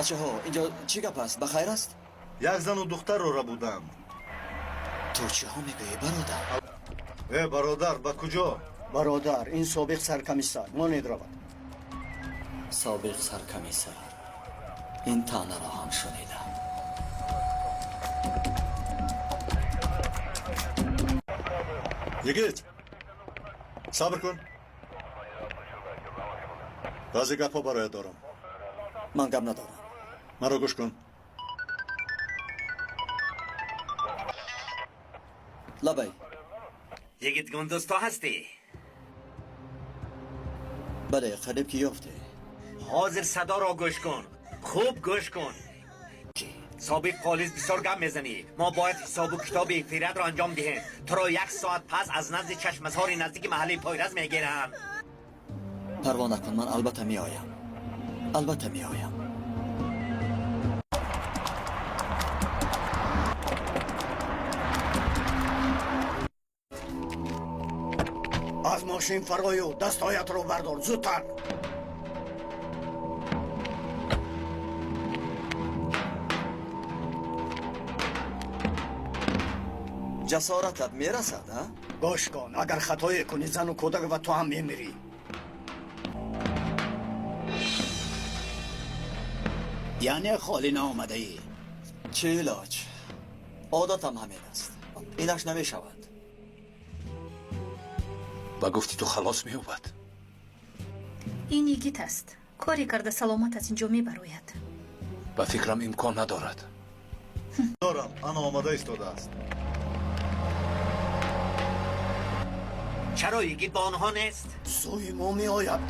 بچه ها اینجا چی گپ است؟ بخیر است؟ یک زن و دختر را بودم. تو چی ها میگویی برادر؟ برادر با کجا؟ برادر این سابق سرکمیسر ما ندرود. سابق سرکمیسر این تانه را هم شنیدم. یگیت صبر کن، بعضی گپا برای دارم. من گپ ندارم. مرا گوش کن. لبی یگیت گندوز تو هستی؟ بله قریب که یافته. حاضر صدا را گوش کن، خوب گوش کن. چی؟ سابق پلیس بسیار گپ میزنی. ما باید حساب و کتاب فریاد را انجام دهیم. تو را 1 ساعت پس از نزد چشمزار نزدیک محله پایرز میگیرم. پروا نکن، من البته می آیم. البته می آیم. از ماشین فرایو دستایت رو بردار زودتر. جسارتت میرسد ها؟ گوش کن، اگر خطایی کنی زن و کودک و تو هم میمیری. یعنی خالی نامده ای؟ چه علاج؟ عادتم همین است. اینش نمی شود. و گفتی تو خلاص میوبد. این یگیت است. کاری کرده سلامت از اینجا میبروید. و فکرم امکان ندارد. دارم، آن آماده ایستاده است. چرا یگیت با آنها نیست؟ سوی ما می آید.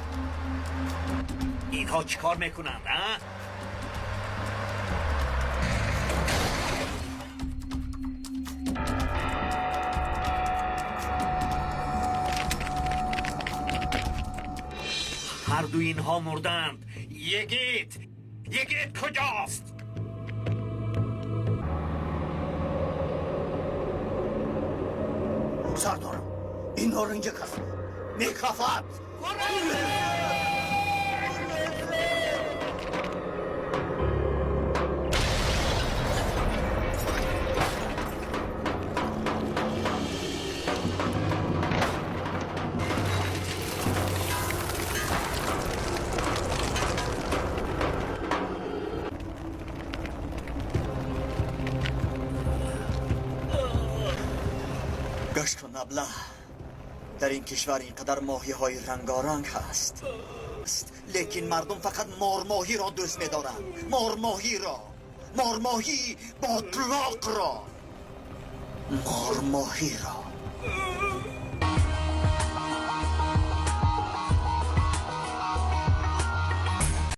اینها چیکار میکنند ها؟ هر دو اینها مردند. یگیت کجاست؟ سردارم اینها رو اینجا کف میکافد. گشت کن ابله. در این کشور اینقدر ماهی های رنگارنگ هست، لیکن مردم فقط مارماهی را دوست می دارند. مارماهی را، مارماهی با اطلاق را، مارماهی را.